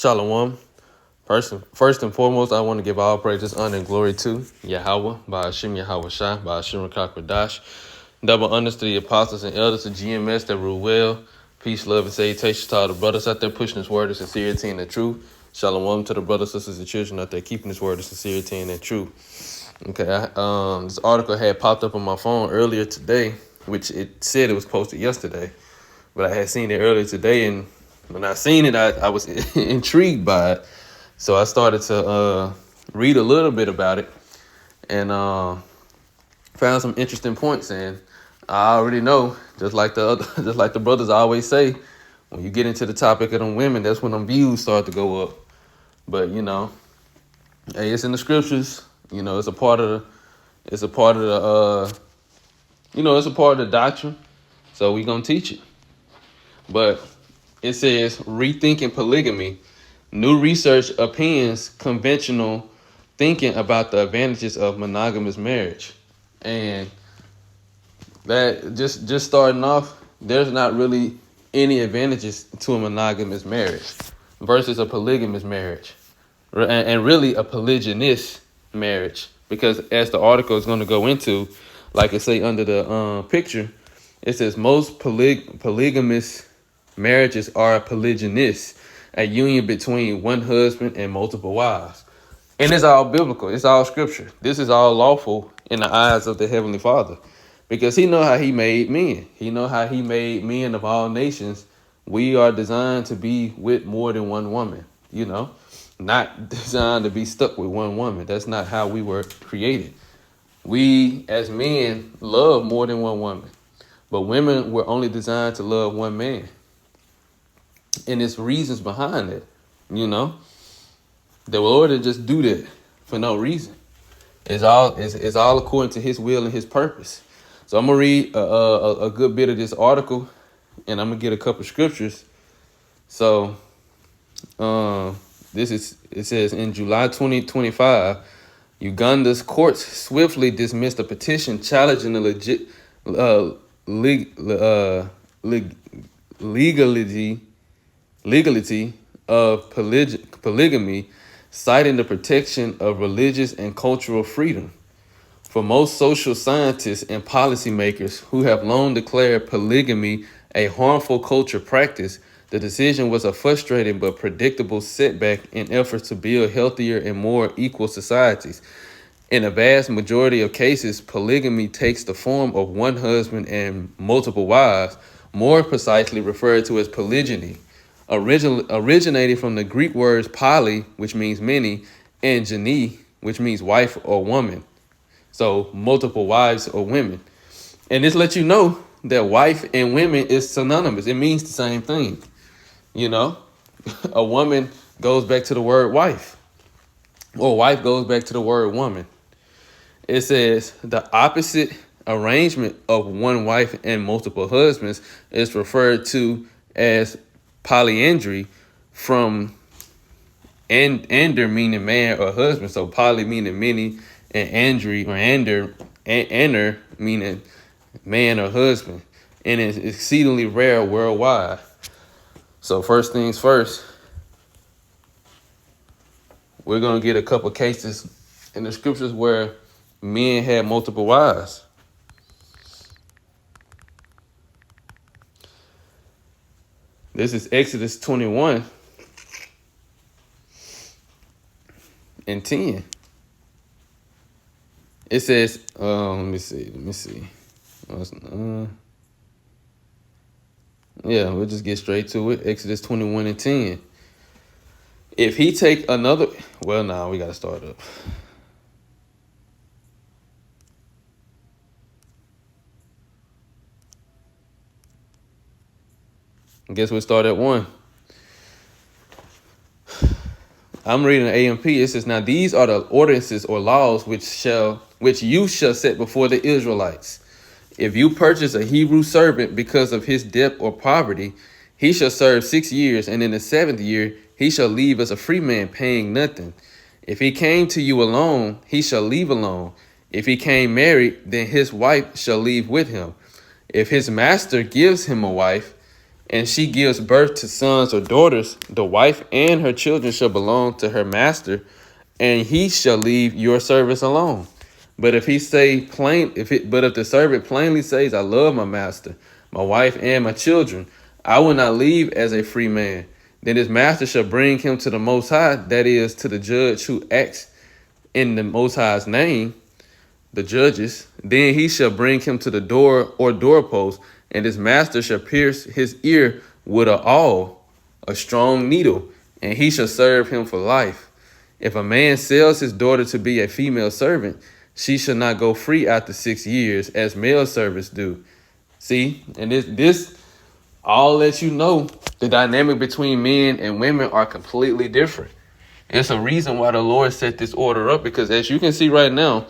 Shalom. First and foremost, I want to give all praises, honor, and glory to Yahweh, by Hashem Yahweh Shai, by Hashem Kakwadash. Double honors to the apostles and elders of GMS that rule well. Peace, love, and salutations to all the brothers out there pushing this word of sincerity and the truth. Shalom to the brothers, sisters, and children out there keeping this word of sincerity and the truth. Okay, this article had popped up on my phone earlier today, which it said it was posted yesterday, but I had seen it earlier today, and when I seen it, I was intrigued by it. So I started to read a little bit about it and found some interesting points. And I already know, just like the brothers always say, when you get into the topic of them women, that's when them views start to go up. But hey, it's in the scriptures. It's a part of the doctrine. So we gonna teach it. But it says rethinking polygamy. New research appends conventional thinking about the advantages of monogamous marriage. And that just starting off, there's not really any advantages to a monogamous marriage versus a polygamous marriage, and really a polygynous marriage, because as the article is going to go into, like it say under the picture, it says most polygamous marriages are polygynous, a union between one husband and multiple wives. And it's all biblical. It's all scripture. This is all lawful in the eyes of the Heavenly Father, because he know how he made men. He know how he made men of all nations. We are designed to be with more than one woman, not designed to be stuck with one woman. That's not how we were created. We as men love more than one woman, but women were only designed to love one man. And there's reasons behind it, The Lord didn't just do that for no reason. It's all according to his will and his purpose. So I'm going to read a good bit of this article, and I'm going to get a couple scriptures. So it says, in July 2025, Uganda's courts swiftly dismissed a petition challenging the legality of polygamy, citing the protection of religious and cultural freedom. For most social scientists and policymakers who have long declared polygamy a harmful culture practice, the decision was a frustrating but predictable setback in efforts to build healthier and more equal societies. In a vast majority of cases, polygamy takes the form of one husband and multiple wives, more precisely referred to as polygyny, originating from the Greek words poly, which means many, and gyne, which means wife or woman. So multiple wives or women. And this lets you know that wife and women is synonymous. It means the same thing. A woman goes back to the word wife, or wife goes back to the word woman. It says the opposite arrangement of one wife and multiple husbands is referred to as polyandry, from ander meaning man or husband. So poly meaning many, and andry or ander meaning man or husband. And it's exceedingly rare worldwide. So first things first, we're going to get a couple cases in the scriptures where men had multiple wives. This is Exodus 21 and 10. It says, let me see. We'll just get straight to it. Exodus 21 and 10. If he take another, we got to start up. I guess we'll start at 1. I'm reading AMP. It says, now these are the ordinances or laws which you shall set before the Israelites. If you purchase a Hebrew servant because of his debt or poverty, he shall serve 6 years, and in the 7th year he shall leave as a free man, paying nothing. If he came to you alone, he shall leave alone. If he came married, then his wife shall leave with him. If his master gives him a wife, and she gives birth to sons or daughters, the wife and her children shall belong to her master, and he shall leave your service alone. But if he say plain, if the servant plainly says, I love my master, my wife, and my children, I will not leave as a free man. Then his master shall bring him to the Most High, that is, to the judge who acts in the Most High's name, the judges. Then he shall bring him to the door or doorpost, and his master shall pierce his ear with a awl, a strong needle, and he shall serve him for life. If a man sells his daughter to be a female servant, she shall not go free after 6 years, as male servants do. See, and this all lets you know the dynamic between men and women are completely different. It's a reason why the Lord set this order up, because as you can see right now,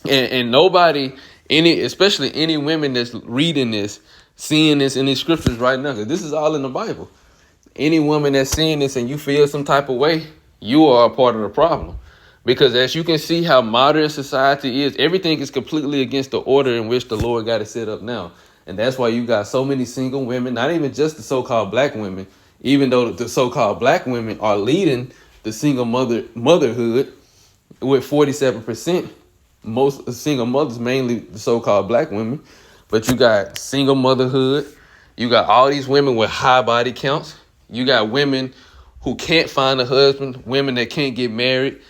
and nobody, especially any women that's reading this, seeing this in these scriptures right now, because this is all in the Bible. Any woman that's seeing this and you feel some type of way, you are a part of the problem. Because as you can see how modern society is, everything is completely against the order in which the Lord got it set up now. And that's why you got so many single women, not even just the so-called black women, even though the so-called black women are leading the single motherhood with 47%. Most single mothers, mainly the so-called black women. But you got single motherhood. You got all these women with high body counts. You got women who can't find a husband, women that can't get married,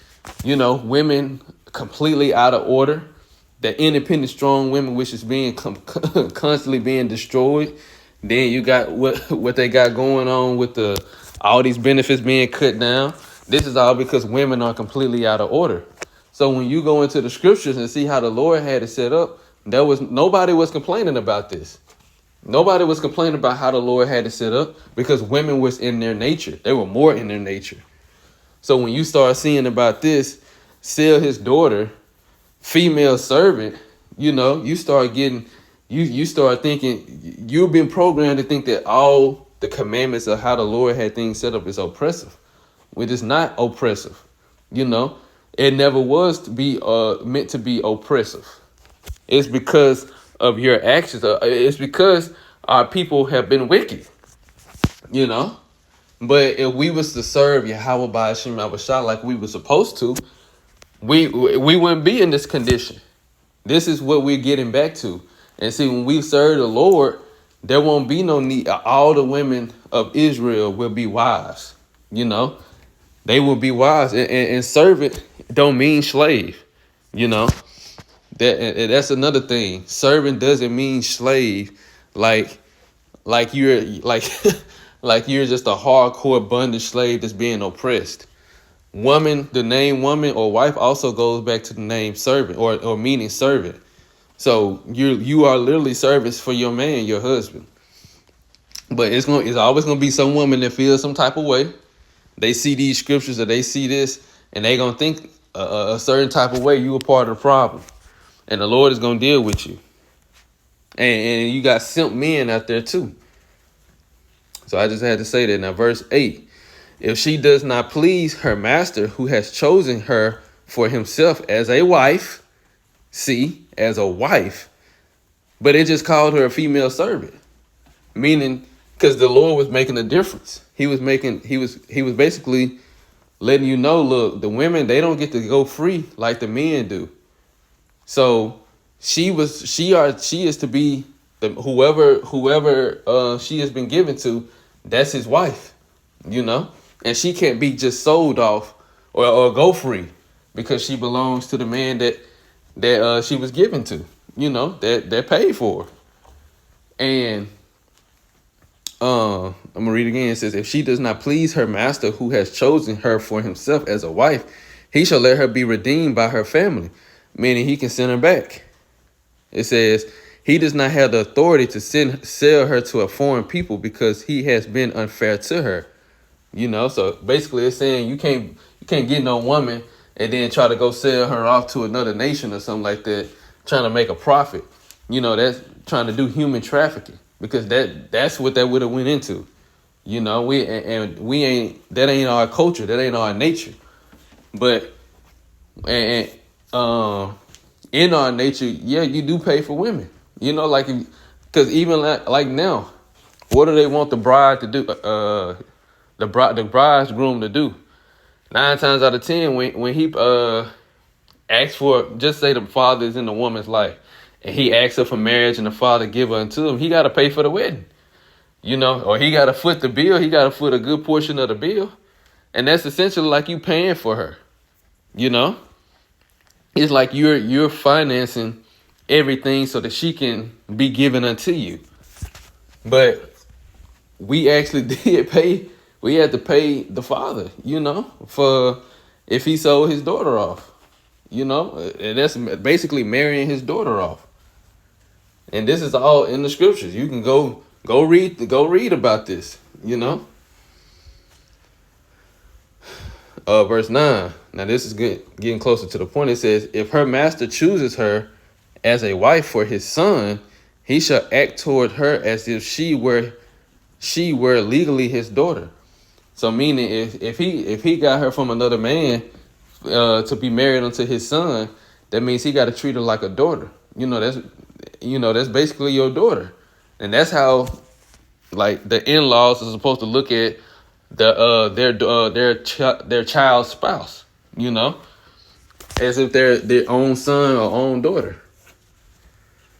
women completely out of order. The independent, strong women, which is being constantly being destroyed. Then you got what they got going on with all these benefits being cut down. This is all because women are completely out of order. So when you go into the scriptures and see how the Lord had it set up, nobody was complaining about this. Nobody was complaining about how the Lord had it set up, because women was in their nature. They were more in their nature. So when you start seeing about this, sell his daughter, female servant, you start getting, you start thinking, you've been programmed to think that all the commandments of how the Lord had things set up is oppressive, which is not oppressive. It never was to be meant to be oppressive. It's because of your actions. It's because our people have been wicked, But if we was to serve Yahweh by Hashem Abashah like we were supposed to, we wouldn't be in this condition. This is what we're getting back to. And see, when we serve the Lord, there won't be no need. All the women of Israel will be wives, They will be wives. And servant don't mean slave, That's another thing. Servant doesn't mean slave, like you're like you're just a hardcore bondage slave that's being oppressed. Woman, the name woman or wife also goes back to the name servant or meaning servant. So you are literally servants for your man, your husband. But it's always gonna be some woman that feels some type of way. They see these scriptures or they see this, and they gonna think a certain type of way. You a part of the problem, and the Lord is gonna deal with you. And you got simp men out there too. So I just had to say that. Now, verse 8, if she does not please her master who has chosen her for himself as a wife, as a wife, but it just called her a female servant, meaning because the Lord was making a difference. He was basically letting you know, look, the women, they don't get to go free like the men do. So she is to be whoever she has been given to, that's his wife, and she can't be just sold off or go free because she belongs to the man that she was given to, that paid for her. And I'm gonna read again. It says, if she does not please her master who has chosen her for himself as a wife, he shall let her be redeemed by her family, meaning he can send her back. It says, he does not have the authority to sell her to a foreign people because he has been unfair to her. So basically it's saying you can't get no woman and then try to go sell her off to another nation or something like that, trying to make a profit. That's trying to do human trafficking, because that's what that would have went into. That ain't our culture, that ain't our nature. But in our nature, yeah, you do pay for women. Because even like now, What do they want the bride to do? The bridegroom to do? 9 times out of 10, when he asks for, just say the father is in the woman's life, and he asks her for marriage, and the father give her unto him, he got to pay for the wedding, or he got to foot the bill. He got to foot a good portion of the bill, and that's essentially like you paying for her. It's like you're financing everything so that she can be given unto you. But we actually did pay. We had to pay the father, for if he sold his daughter off, and that's basically marrying his daughter off. And this is all in the scriptures. You can go read about this, Verse 9. Now this is getting closer to the point. It says, if her master chooses her as a wife for his son, he shall act toward her as if she were legally his daughter. So meaning if he got her from another man to be married unto his son, that means he got to treat her like a daughter. That's basically your daughter. And that's how, like, the in-laws are supposed to look at their child's spouse, as if they're their own son or own daughter.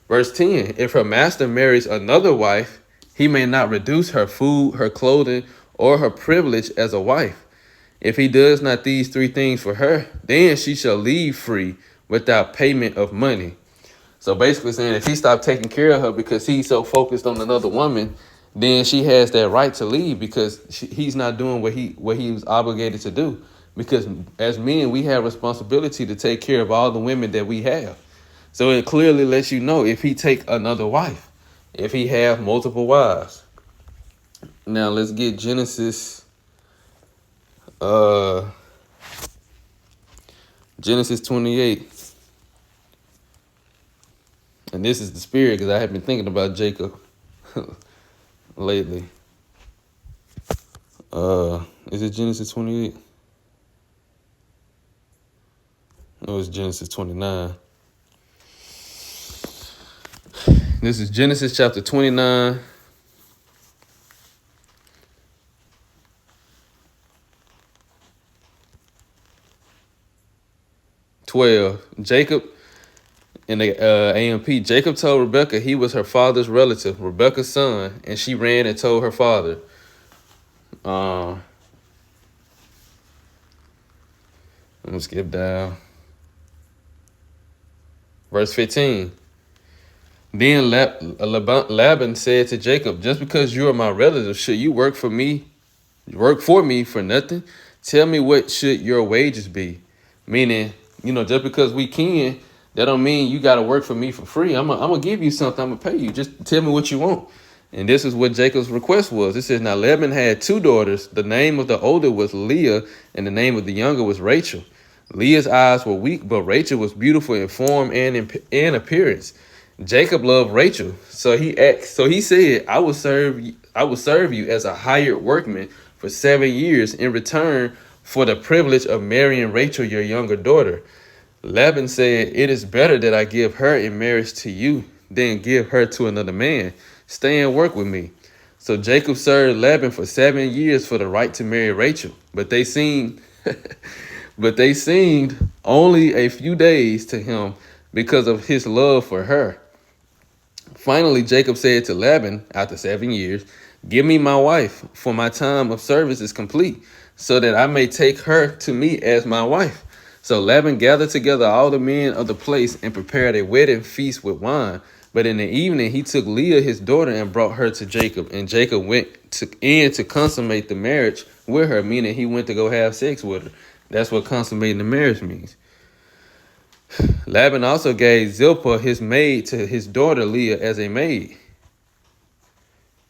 Verse 10, if her master marries another wife, he may not reduce her food, her clothing, or her privilege as a wife. If he does not these 3 things for her, then she shall leave free without payment of money. So basically saying, if he stopped taking care of her because he's so focused on another woman, then she has that right to leave because he's not doing what he was obligated to do. Because as men, we have responsibility to take care of all the women that we have. So it clearly lets you know if he take another wife, if he have multiple wives. Now let's get Genesis 28. And this is the spirit, because I have been thinking about Jacob lately. Is it Genesis 28? No, it's Genesis 29. This is Genesis chapter 29. Jacob in the AMP. Jacob told Rebekah he was her father's relative, Rebekah's son, and she ran and told her father. I'm gonna skip down. Verse 15. Then Laban said to Jacob, just because you are my relative, should you work for me for nothing? Tell me, what should your wages be? Meaning, just because we can, that don't mean you got to work for me for free. I'm gonna give you something. I'm gonna pay you. Just tell me what you want. And this is what Jacob's request was. It says, now Laban had 2 daughters. The name of the older was Leah, and the name of the younger was Rachel. Leah's eyes were weak, but Rachel was beautiful in form and in appearance. Jacob loved Rachel, so he said, I will serve you as a hired workman for 7 years in return for the privilege of marrying Rachel, your younger daughter. Laban said, it is better that I give her in marriage to you than give her to another man. Stay and work with me. So Jacob served Laban for 7 years for the right to marry Rachel, but they seemed only a few days to him because of his love for her. Finally, Jacob said to Laban, after 7 years, give me my wife, for my time of service is complete, so that I may take her to me as my wife. So Laban gathered together all the men of the place and prepared a wedding feast with wine. But in the evening, he took Leah, his daughter, and brought her to Jacob. And Jacob went in to consummate the marriage with her, meaning he went to go have sex with her. That's what consummating the marriage means. Laban also gave Zilpah, his maid, to his daughter Leah as a maid.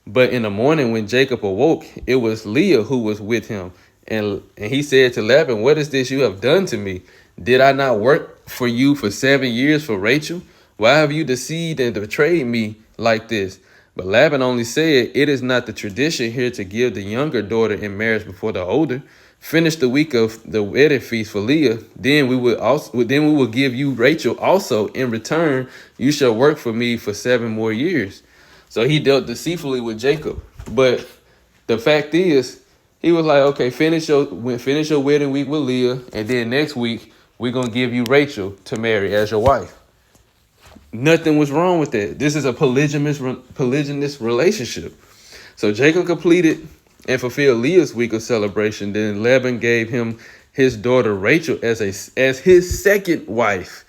But in the morning when Jacob awoke, it was Leah who was with him. And he said to Laban, what is this you have done to me? Did I not work for you for 7 years for Rachel? Why have you deceived and betrayed me like this? But Laban only said, it is not the tradition here to give the younger daughter in marriage before the older. Finish the week of the wedding feast for Leah. Then we will give you Rachel also. In return, you shall work for me for 7 more years. So he dealt deceitfully with Jacob. But the fact is, he was like, okay, finish your wedding week with Leah, and then next week we're gonna give you Rachel to marry as your wife. Nothing was wrong with that. This is a polygynous relationship. So Jacob completed and fulfilled Leah's week of celebration. Then Laban gave him his daughter Rachel as his second wife.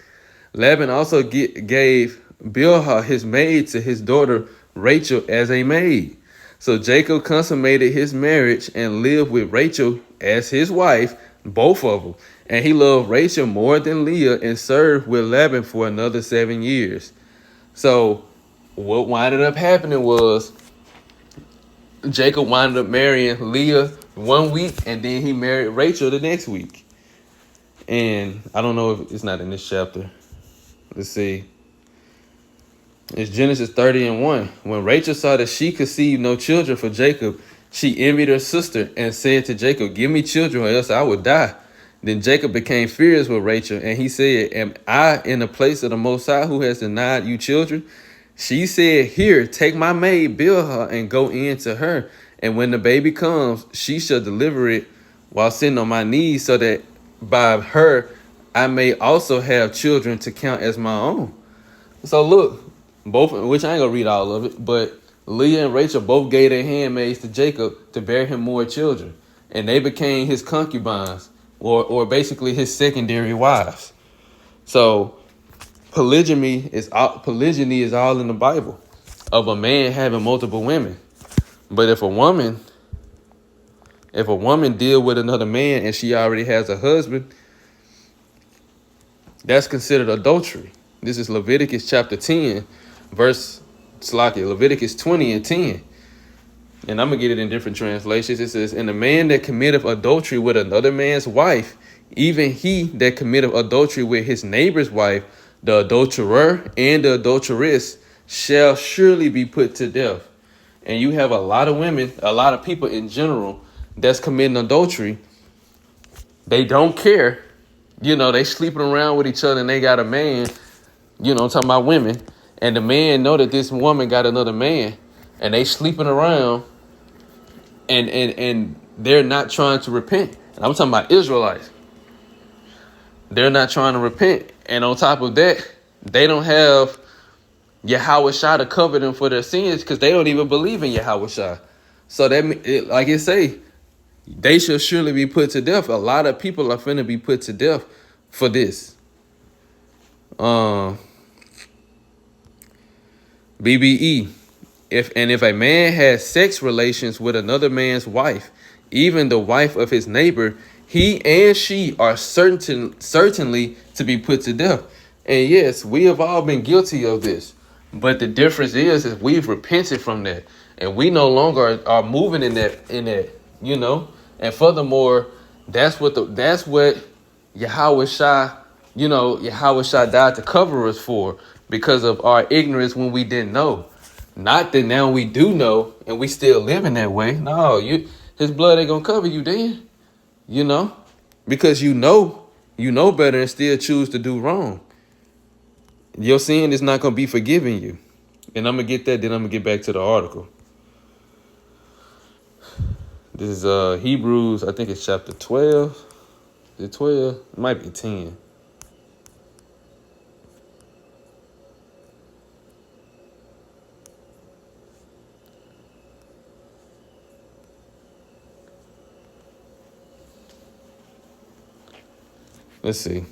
Laban also gave Bilhah, his maid, to his daughter Rachel as a maid. So Jacob consummated his marriage and lived with Rachel as his wife, both of them. And he loved Rachel more than Leah and served with Laban for another 7 years. So what winded up happening was Jacob winded up marrying Leah 1 week, and then he married Rachel the next week. And I don't know if it's not in this chapter. Let's see. It's Genesis 30:1. When Rachel saw that she conceived no children for Jacob, she envied her sister and said to Jacob, "Give me children or else I will die." Then Jacob became furious with Rachel, and he said, "Am I in the place of the Most High who has denied you children?" She said, "Here, take my maid Bilhah and go in to her. And when the baby comes, she shall deliver it while sitting on my knees, so that by her I may also have children to count as my own." So look, both, which I ain't gonna read all of it, but Leah and Rachel both gave their handmaids to Jacob to bear him more children, and they became his concubines, or basically his secondary wives. So polygyny is all in the Bible, of a man having multiple women. But if a woman deal with another man and she already has a husband, that's considered adultery. This is Leviticus chapter 10, Leviticus 20:10. And I'm going to get it in different translations. It says, "And the man that committeth adultery with another man's wife, even he that committeth adultery with his neighbor's wife, the adulterer and the adulteress shall surely be put to death." And you have a lot of women, a lot of people in general that's committing adultery. They don't care. They sleeping around with each other and they got a man, I'm talking about women. And the man know that this woman got another man and they sleeping around and they're not trying to repent. And I'm talking about Israelites. They're not trying to repent. And on top of that, they don't have Yahweh Shah to cover them for their sins because they don't even believe in Yahweh Shah. So that, like it say, they shall surely be put to death. A lot of people are finna be put to death for this. BBE. If a man has sex relations with another man's wife, even the wife of his neighbor, he and she are certainly to be put to death. And yes, we have all been guilty of this. But the difference is we've repented from that. And we no longer are moving in that, And furthermore, that's what Yahweh Shah, Yahweh Shah died to cover us for, because of our ignorance when we didn't know. Not that now we do know and we still living that way. No, his blood ain't gonna cover you then. Because you know better and still choose to do wrong. Your sin is not gonna be forgiven you. And I'm gonna get that, then I'm gonna get back to the article. This is Hebrews, I think it's chapter 12. Is it 12? It might be 10. Let's see.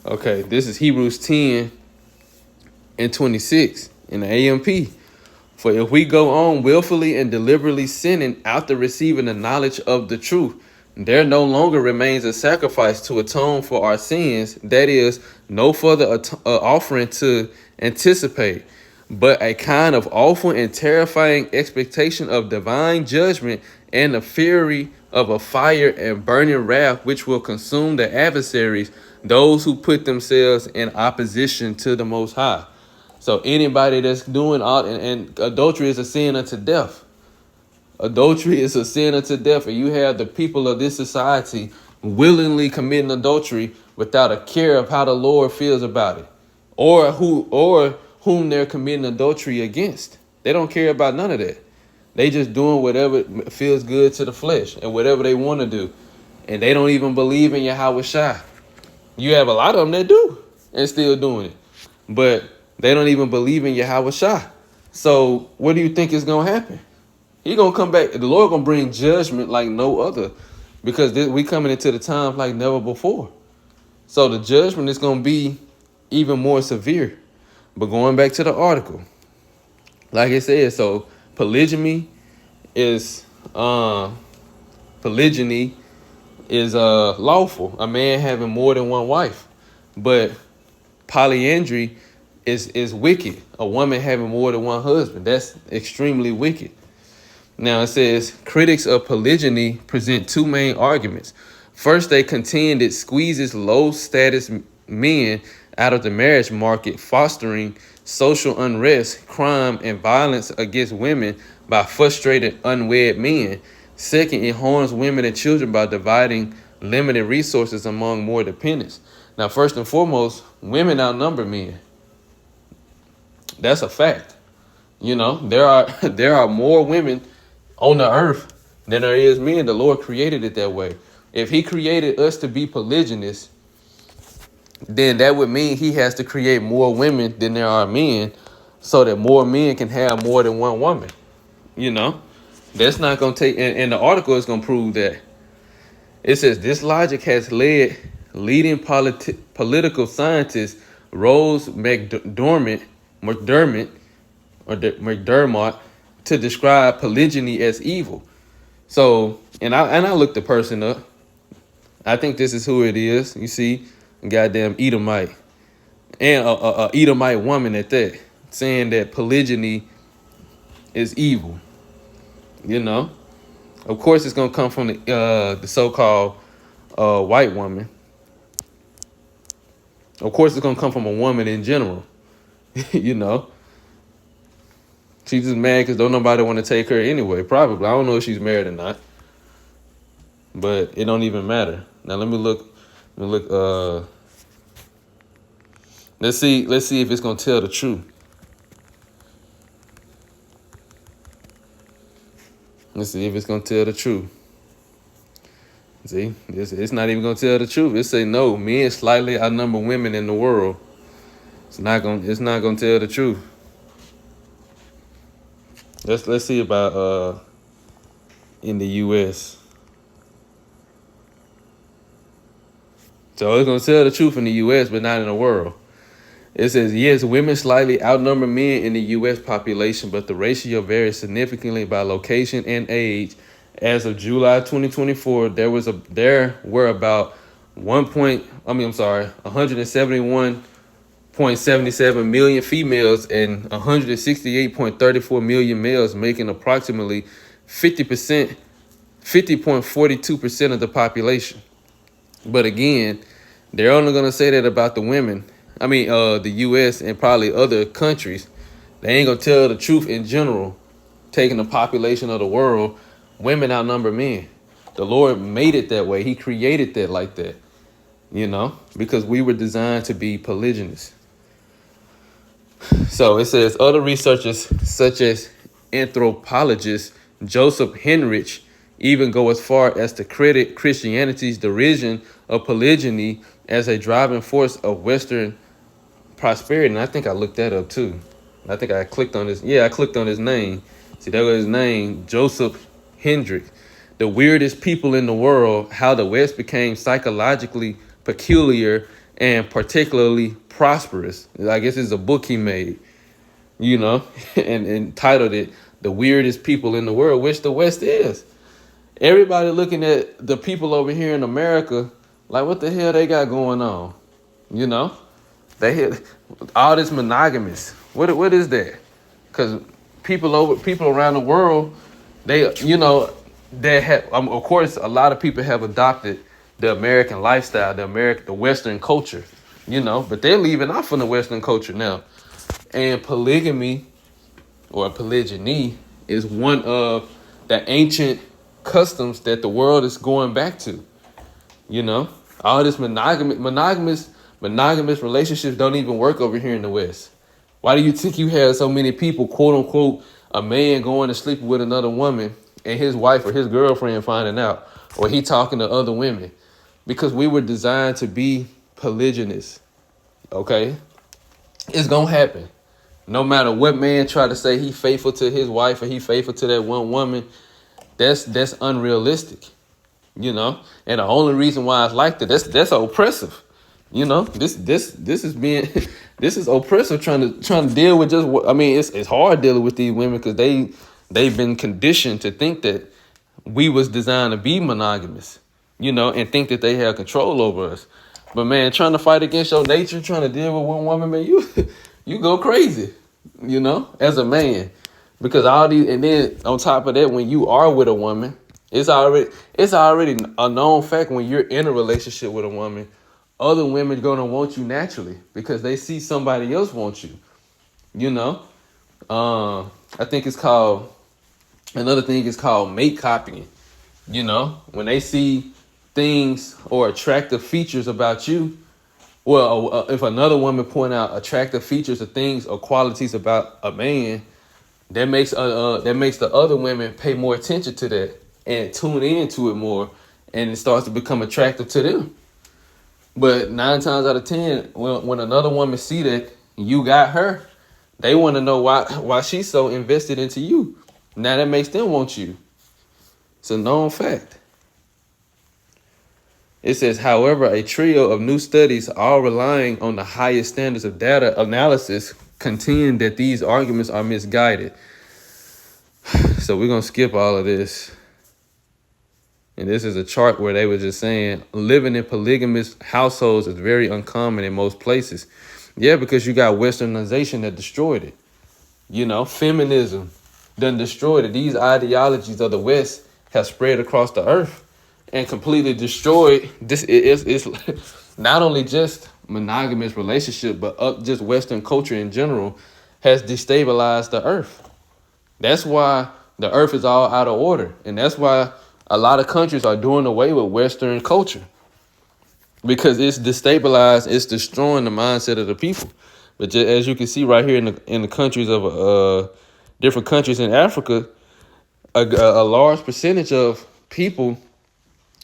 Okay, this is Hebrews 10:26 in the AMP. "For if we go on willfully and deliberately sinning after receiving the knowledge of the truth, there no longer remains a sacrifice to atone for our sins, that is, no further offering to anticipate, but a kind of awful and terrifying expectation of divine judgment and the fury of a fire and burning wrath which will consume the adversaries, those who put themselves in opposition to the Most High." So anybody that's doing all, and adultery is a sin unto death. Adultery is a sin unto death, and you have the people of this society willingly committing adultery without a care of how the Lord feels about it, or whom they're committing adultery against. They don't care about none of that. They just doing whatever feels good to the flesh and whatever they want to do, and they don't even believe in Yahweh Shai. You have a lot of them that do and still doing it, but they don't even believe in Yahweh Shai. So what do you think is gonna happen? He gonna come back. The Lord gonna bring judgment like no other, because we coming into the times like never before. So the judgment is gonna be even more severe. But going back to the article, like it said, so polygyny is lawful. A man having more than one wife, but polyandry is wicked. A woman having more than one husband, that's extremely wicked. Now it says critics of polygyny present two main arguments. First, they contend it squeezes low-status men out of the marriage market, fostering social unrest, crime, and violence against women by frustrated unwed men. Second, it harms women and children by dividing limited resources among more dependents. Now, first and foremost, women outnumber men. That's a fact. You know, there are more women on the earth than there is men. The Lord created it that way. If he created us to be polygynous, then that would mean he has to create more women than there are men, so that more men can have more than one woman. You know, that's not going to take, and the article is going to prove that. It says this logic has led leading political scientist Rose McDermott to describe polygyny as evil. So, and I looked the person up. I think this is who it is. You see, a goddamn Edomite, and a Edomite woman at that, saying that polygyny is evil. You know, of course, it's gonna come from the so-called white woman. Of course, it's gonna come from a woman in general. You know. She's just mad because don't nobody want to take her anyway. Probably. I don't know if she's married or not. But it don't even matter. Now let me look. Let's see if it's gonna tell the truth. Let's see if it's gonna tell the truth. See, it's not even gonna tell the truth. It say no, men slightly outnumber women in the world. It's not gonna tell the truth. Let's see about in the U.S. So it's gonna tell the truth in the U.S., but not in the world. It says yes, women slightly outnumber men in the U.S. population, but the ratio varies significantly by location and age. As of July 2024, there were about 171.77 million females and 168.34 million males, making approximately 50.42% of the population. But again, they're only going to say that about the women. The U.S. and probably other countries. They ain't going to tell the truth in general. Taking the population of the world, women outnumber men. The Lord made it that way. He created that like that, you know, because we were designed to be polygynous. So it says other researchers, such as anthropologist Joseph Henrich, even go as far as to credit Christianity's derision of polygyny as a driving force of Western prosperity. And I think I looked that up too. I think I clicked on this. Yeah, I clicked on his name. See, that was his name, Joseph Hendrick. The weirdest people in the world, how the West became psychologically peculiar and particularly prosperous. I guess it's a book he made, you know, and entitled it The Weirdest People in the World, which the West is. Everybody looking at the people over here in America like, what the hell they got going on? You know, they hit all this monogamous. What is that? Because people around the world, they, you know, they have, of course, a lot of people have adopted the American lifestyle, the Western culture, you know, but they're leaving off from the Western culture now. And polygamy or polygyny is one of the ancient customs that the world is going back to. You know, all this monogamous relationships don't even work over here in the West. Why do you think you have so many people, quote unquote, a man going to sleep with another woman and his wife or his girlfriend finding out, or he talking to other women? Because we were designed to be polygynous. Okay, it's gonna happen. No matter what man try to say he faithful to his wife or he faithful to that one woman, that's unrealistic. You know, and the only reason why it's like that, that's oppressive. You know, this is being this is oppressive trying to deal with just what I mean. It's hard dealing with these women because they've been conditioned to think that we was designed to be monogamous. You know, and think that they have control over us. But man, trying to fight against your nature, trying to deal with one woman, man, you go crazy. You know, as a man, because all these, and then on top of that, when you are with a woman, it's already a known fact when you're in a relationship with a woman, other women gonna want you naturally because they see somebody else want you. You know, I think another thing is called mate copying. You know, when they see things or attractive features about you, well, if another woman point out attractive features or things or qualities about a man, that makes the other women pay more attention to that and tune into it more, and it starts to become attractive to them. But 9 times out of 10, when another woman see that you got her, they want to know why she's so invested into you. Now that makes them want you. It's a known fact. It says, however, a trio of new studies, all relying on the highest standards of data analysis, contend that these arguments are misguided. So we're going to skip all of this. And this is a chart where they were just saying living in polygamous households is very uncommon in most places. Yeah, because you got westernization that destroyed it. You know, feminism done destroyed it. These ideologies of the West have spread across the earth and completely destroyed this. It's not only just monogamous relationship, but just Western culture in general has destabilized the earth. That's why the earth is all out of order. And that's why a lot of countries are doing away with Western culture, because it's destabilized. It's destroying the mindset of the people. But just, as you can see right here in the countries of different countries in Africa, a large percentage of people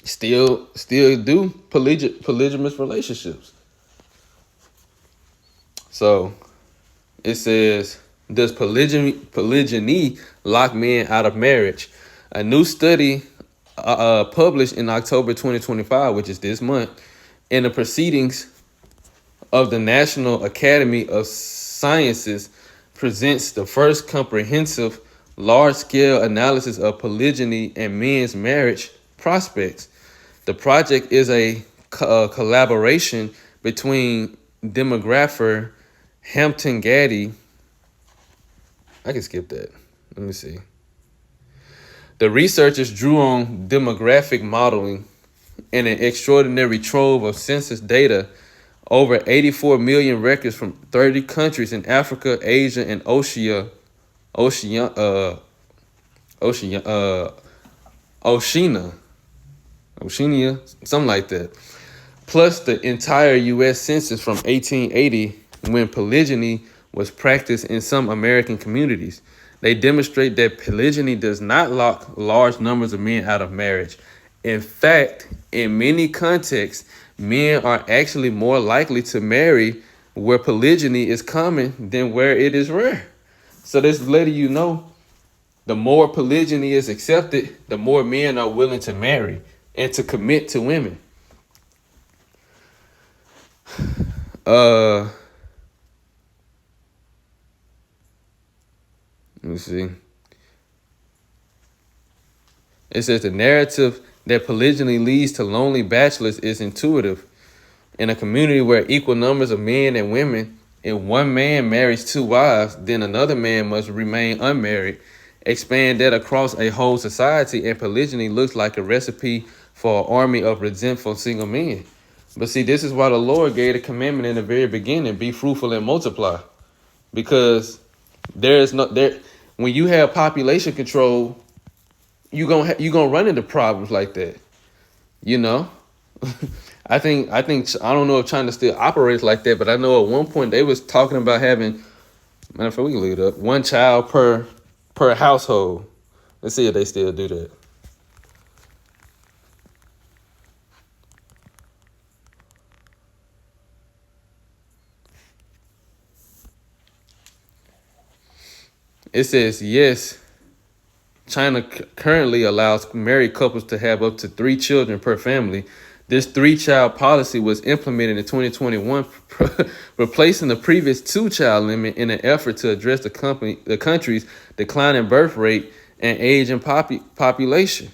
still do polygamous relationships. So it says, does polygyny lock men out of marriage? A new study published in October 2025, which is this month, in the proceedings of the National Academy of Sciences, presents the first comprehensive large-scale analysis of polygyny and men's marriage prospects. The project is a collaboration between demographer Hampton Gaddy. I can skip that. Let me see. The researchers drew on demographic modeling and an extraordinary trove of census data, over 84 million records from 30 countries in Africa, Asia, and Oceania, something like that. Plus the entire U.S. Census from 1880, when polygyny was practiced in some American communities. They demonstrate that polygyny does not lock large numbers of men out of marriage. In fact, in many contexts, men are actually more likely to marry where polygyny is common than where it is rare. So this letting you know, the more polygyny is accepted, the more men are willing to marry and to commit to women. Let me see. It says the narrative that polygyny leads to lonely bachelors is intuitive. In a community where equal numbers of men and women, if one man marries 2 wives, then another man must remain unmarried. Expand that across a whole society, and polygyny looks like a recipe for an army of resentful single men. But see, this is why the Lord gave the commandment in the very beginning: be fruitful and multiply. because there's no there when you have population control, you gonna run into problems like that. You know, I don't know if China still operates like that, but I know at one point they was talking about having. Matter of fact, we can look it up. One child per household. Let's see if they still do that. It says yes. China currently allows married couples to have up to 3 children per family. This 3-child policy was implemented in 2021, replacing the previous 2-child limit in an effort to address the country's declining birth rate and aging population.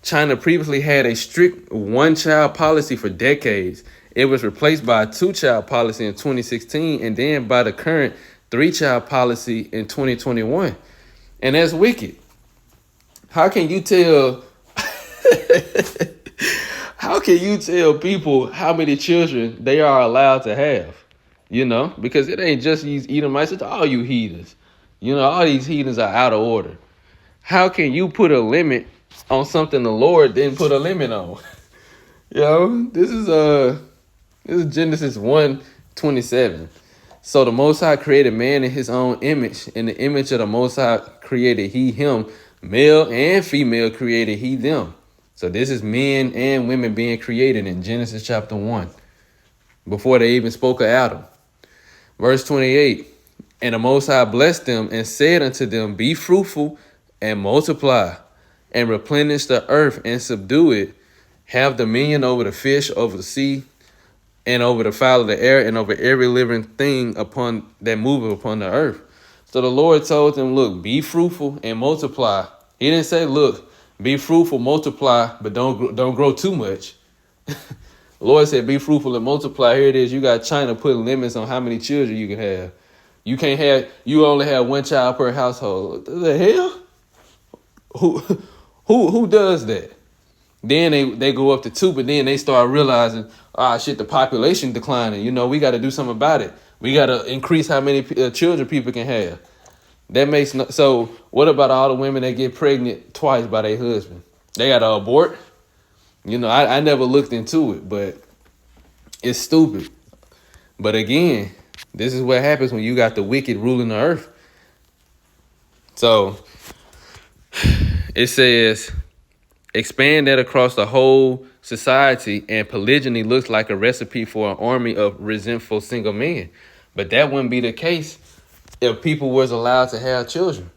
China previously had a strict 1-child policy for decades. It was replaced by a 2-child policy in 2016 and then by the current 3-child policy in 2021. And that's wicked. How can you tell how can you tell people how many children they are allowed to have? You know, because it ain't just these Edomites, it's all you heathens. You know, all these heathens are out of order. How can you put a limit on something the Lord didn't put a limit on? You know, this is Genesis 1:27. So the Most High created man in his own image. In the image of the Most High created he him. Male and female created he them. So this is men and women being created in Genesis chapter 1. Before they even spoke of Adam. Verse 28. And the Most High blessed them and said unto them, be fruitful and multiply and replenish the earth and subdue it. Have dominion over the fish, over the sea, and over the fowl of the air, and over every living thing upon that moveth upon the earth. So the Lord told them, look, be fruitful and multiply. He didn't say, look, be fruitful, multiply, but don't grow too much. The Lord said, be fruitful and multiply. Here it is. You got China putting limits on how many children you can have. You only have 1 child per household. What the hell? Who does that? Then they go up to 2, but then they start realizing, shit, the population declining. You know, we got to do something about it. We got to increase how many children people can have. That makes no. So what about all the women that get pregnant twice by their husband? They got to abort. You know, I never looked into it, but it's stupid. But again, this is what happens when you got the wicked ruling the earth. So it says, expand that across the whole society, and polygyny looks like a recipe for an army of resentful single men. But that wouldn't be the case if people was allowed to have children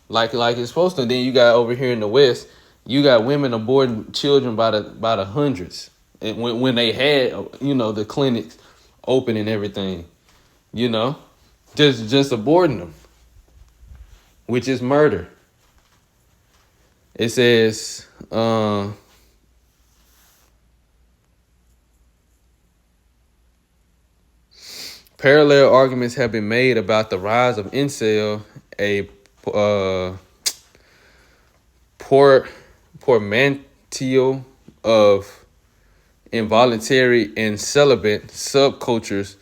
like it's supposed to. Then you got over here in the West, you got women aborting children by the hundreds. And when they had, you know, the clinics open and everything, you know, just aborting them, which is murder. It says, parallel arguments have been made about the rise of incel, a portmanteau of involuntary and celibate subcultures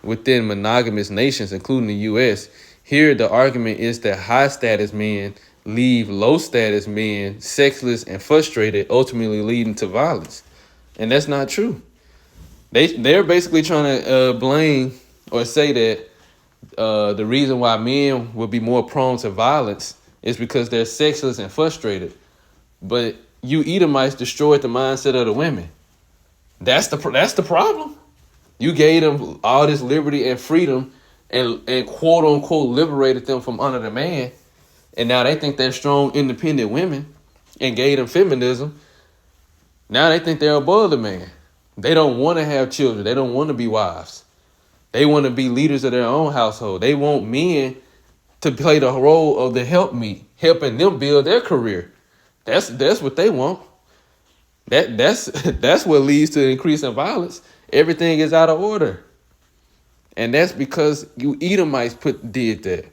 within monogamous nations, including the U.S. Here, the argument is that high-status men leave low-status men sexless and frustrated, ultimately leading to violence. And that's not true. They're basically trying to blame or say that the reason why men would be more prone to violence is because they're sexless and frustrated. But you Edomites destroyed the mindset of the women. That's the problem. You gave them all this liberty and freedom and quote unquote liberated them from under the man. And now they think they're strong, independent women and gave them feminism. Now they think they're above the man. They don't want to have children. They don't want to be wives. They want to be leaders of their own household. They want men to play the role of the helpmeet, helping them build their career. That's what they want. That's what leads to increasing violence. Everything is out of order. And that's because you Edomites did that.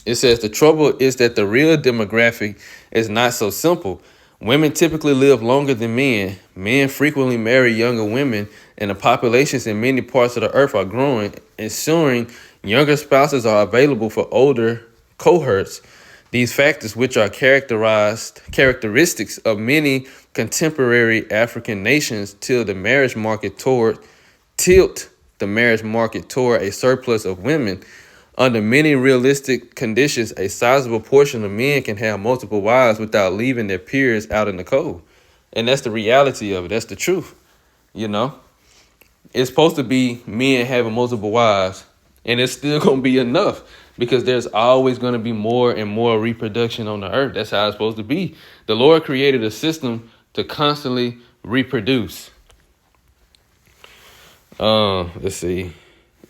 It says the trouble is that the real demographic is not so simple. Women typically live longer than men. Men frequently marry younger women and the populations in many parts of the earth are growing, ensuring younger spouses are available for older cohorts. These factors, which are characteristics of many contemporary African nations, tilt the marriage market toward a surplus of women. Under many realistic conditions, a sizable portion of men can have multiple wives without leaving their peers out in the cold. And that's the reality of it. That's the truth. You know, it's supposed to be men having multiple wives, and it's still going to be enough because there's always going to be more and more reproduction on the earth. That's how it's supposed to be. The Lord created a system to constantly reproduce. Let's see.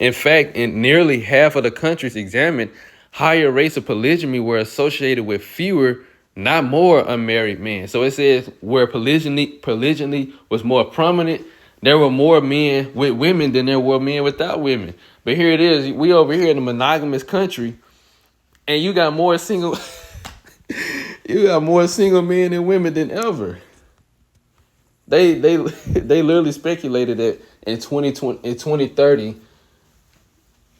In fact, in nearly half of the countries examined, higher rates of polygyny were associated with fewer, not more, unmarried men. So it says where polygyny was more prominent, there were more men with women than there were men without women. But here it is, we over here in a monogamous country, and you got more single men and women than ever. They literally speculated that in 2030,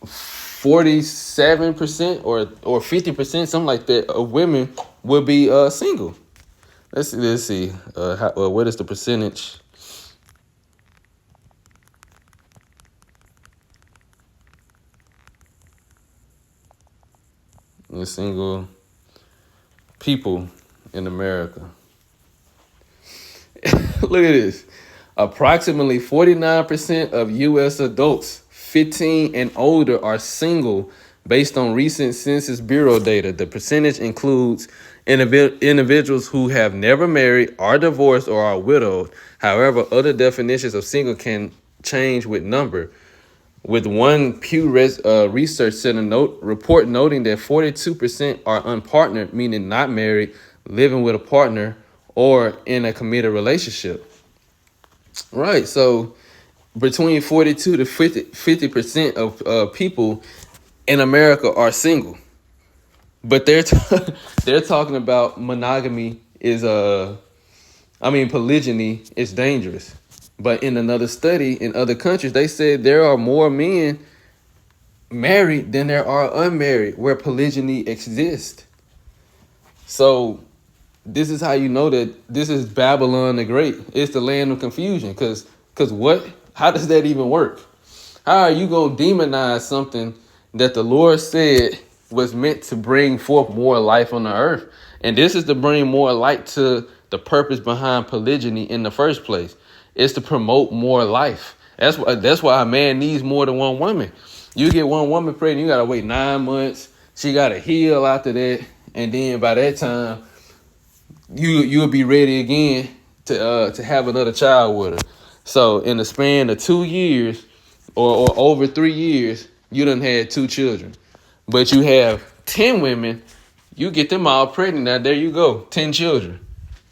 47% or 50%, something like that, of women will be single. Let's see. What is the percentage? The single people in America. Look at this. Approximately 49% of U.S. adults 15 and older are single based on recent Census Bureau data. The percentage includes individuals who have never married, are divorced, or are widowed. However, other definitions of single can change with number. With one Pew Research Center report noting that 42% are unpartnered, meaning not married, living with a partner, or in a committed relationship. Right, so between 42 to 50% of people in America are single, but they're talking about monogamy is polygyny is dangerous. But in another study in other countries, they said there are more men married than there are unmarried where polygyny exists. So this is how you know that this is Babylon the Great. It's the land of confusion. Because what? How does that even work? How are you going to demonize something that the Lord said was meant to bring forth more life on the earth? And this is to bring more light to the purpose behind polygyny in the first place. It's to promote more life. That's why a man needs more than one woman. You get one woman pregnant, you got to wait 9 months. She got to heal after that. And then by that time, you'll be ready again to have another child with her. So in the span of 2 years or over 3 years, you done had 2 children. But you have 10 women, you get them all pregnant. Now there you go, 10 children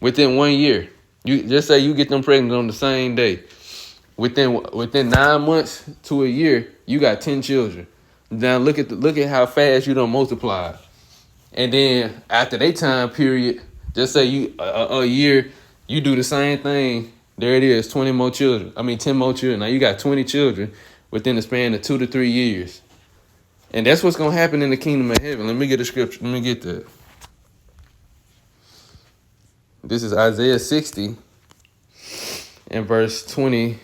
within 1 year. You just say you get them pregnant on the same day. Within 9 months to a year, you got 10 children. Now look at how fast you done multiplied. And then after that time period, just say you a year, you do the same thing. There it is, 10 more children. Now you got 20 children within the span of 2 to 3 years. And that's what's going to happen in the kingdom of heaven. Let me get a scripture. Let me get that. This is Isaiah 60 and verse 22.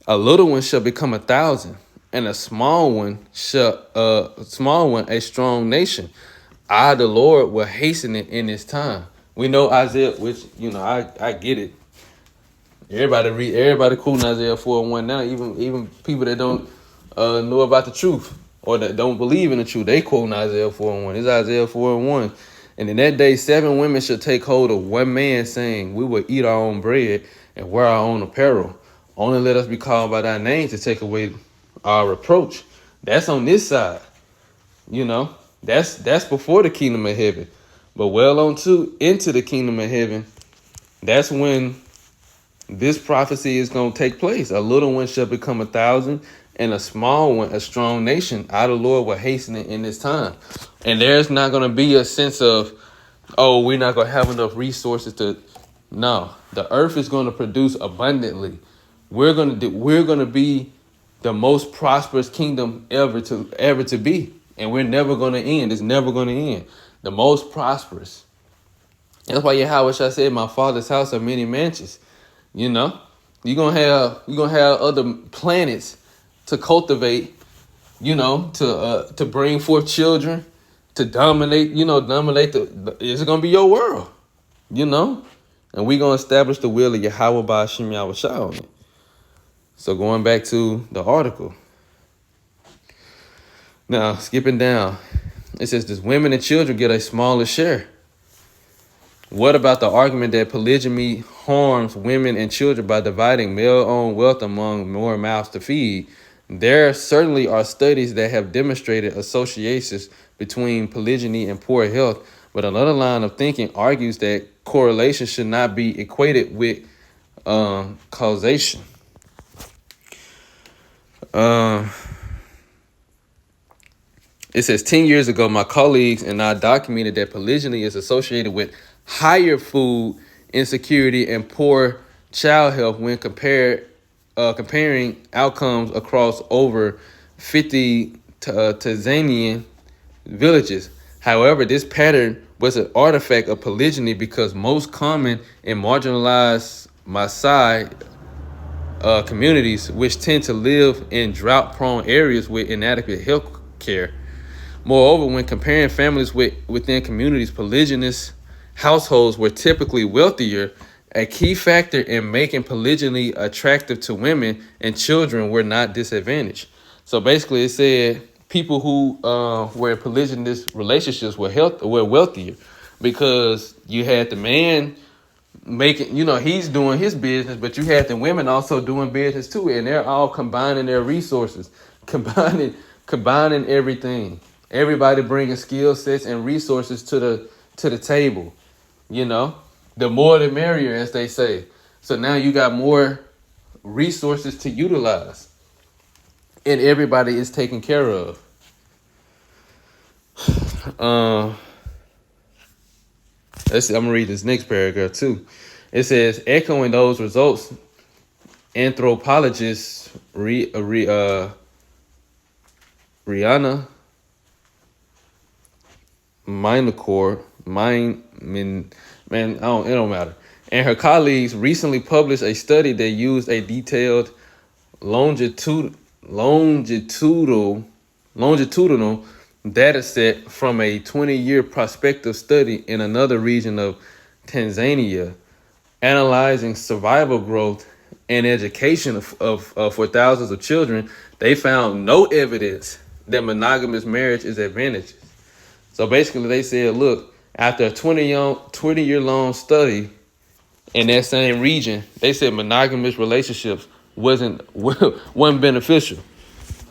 A little one shall become 1,000, and a small one a strong nation. I, the Lord, will hasten it in its time. We know Isaiah, which, I get it. Everybody quoting Isaiah 4:1 now, even people that don't know about the truth or that don't believe in the truth, they quoting Isaiah 4:1. It's Isaiah 4:1. And in that day, 7 women shall take hold of one man, saying, we will eat our own bread and wear our own apparel. Only let us be called by thy name to take away our reproach. That's on this side. That's before the kingdom of heaven. But well on into the kingdom of heaven, that's when this prophecy is going to take place. A little one shall become 1,000, and a small one a strong nation. I, the Lord, will hasten it in this time. And there's not going to be a sense of, we're not going to have enough resources No, the earth is going to produce abundantly. We're gonna be the most prosperous kingdom ever to be, and we're never gonna end. It's never gonna end. The most prosperous. That's why Yahweh Shai said, "My Father's house are many mansions." You know, you're gonna have other planets to cultivate. To bring forth children, to dominate. Dominate the. It's gonna be your world. You know, and we're gonna establish the will of Yahweh by Hashem Yahweh Shai on it. So going back to the article. Now, skipping down, it says, does women and children get a smaller share? What about the argument that polygyny harms women and children by dividing male-owned wealth among more mouths to feed? There certainly are studies that have demonstrated associations between polygyny and poor health, but another line of thinking argues that correlation should not be equated with causation. It says 10 years ago, my colleagues and I documented that polygyny is associated with higher food insecurity and poor child health when comparing outcomes across over 50 Tanzanian villages. However, this pattern was an artifact of polygyny because most common in marginalized Maasai communities, which tend to live in drought-prone areas with inadequate health care. Moreover, when comparing families within communities, polygynous households were typically wealthier. A key factor in making polygyny attractive to women and children were not disadvantaged. So basically, it said people who were in polygynous relationships were wealthier because you had the man making, he's doing his business, but you had the women also doing business too, and they're all combining their resources, combining everything. Everybody bringing skill sets and resources to the table. The more the merrier, as they say. So now you got more resources to utilize, and everybody is taken care of. I'm gonna read this next paragraph too. It says, echoing those results, anthropologist Rihanna Minacore, it don't matter, and her colleagues recently published a study that used a detailed longitudinal data set from a 20-year prospective study in another region of Tanzania, analyzing survival growth and education for thousands of children. They found no evidence that monogamous marriage is advantageous. So basically, they said, look, after a 20-year-long study in that same region, they said monogamous relationships wasn't beneficial.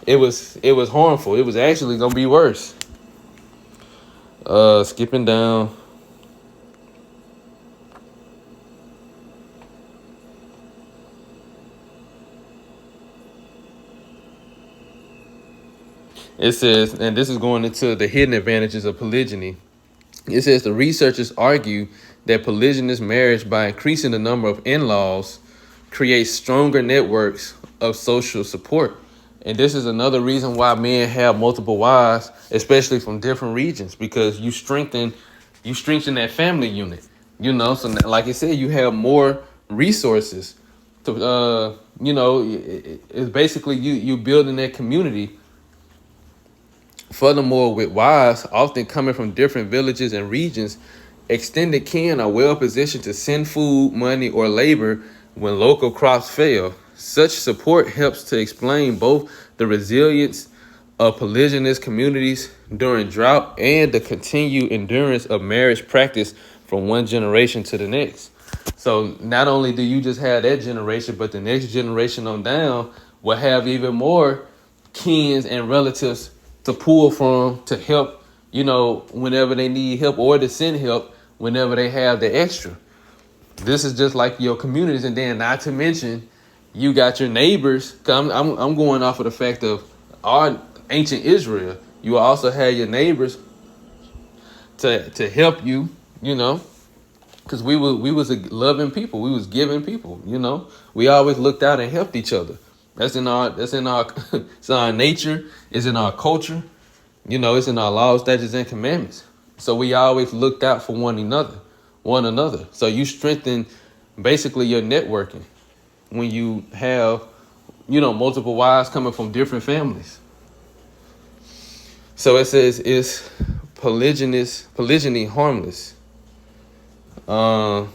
It was harmful. It was actually gonna be worse. Skipping down. It says, and this is going into the hidden advantages of polygyny. It says the researchers argue that polygynous marriage, by increasing the number of in-laws, creates stronger networks of social support. And this is another reason why men have multiple wives, especially from different regions, because you strengthen that family unit. So like I said, you have more resources to, it's basically you building that community. Furthermore, with wives often coming from different villages and regions, extended kin are well positioned to send food, money, or labor when local crops fail. Such support helps to explain both the resilience of polygynous communities during drought and the continued endurance of marriage practice from one generation to the next. So not only do you just have that generation, but the next generation on down will have even more kins and relatives to pull from to help, whenever they need help, or to send help whenever they have the extra. This is just like your communities, and then not to mention, you got your neighbors. I'm going off of the fact of our ancient Israel. You also had your neighbors to help you, Cause we was a loving people. We was giving people. We always looked out and helped each other. That's in our it's in our nature. It's in our culture. It's in our laws, statutes, and commandments. So we always looked out for one another. So you strengthen basically your networking when you have multiple wives coming from different families. So it says, is polygyny harmless? And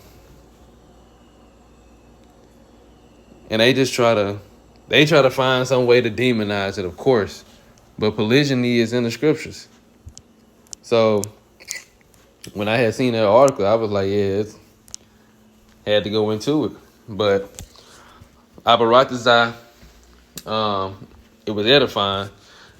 they try to find some way to demonize it, of course. But polygyny is in the scriptures. So when I had seen that article, I was like, yeah, had to go into it. But Abaratazai, it was edifying.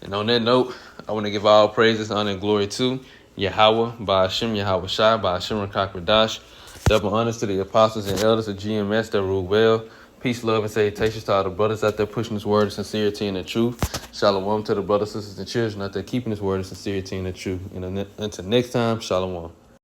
And on that note, I want to give all praises, honor, and glory to Yahweh, by Hashem Yahweh Shai, by Hashem Rakak Radash. Double honors to the apostles and elders of GMS that rule well. Peace, love, and salutations to all the brothers out there pushing this word of sincerity and the truth. Shalom to the brothers, sisters, and children out there keeping this word of sincerity and the truth. And until next time, shalom.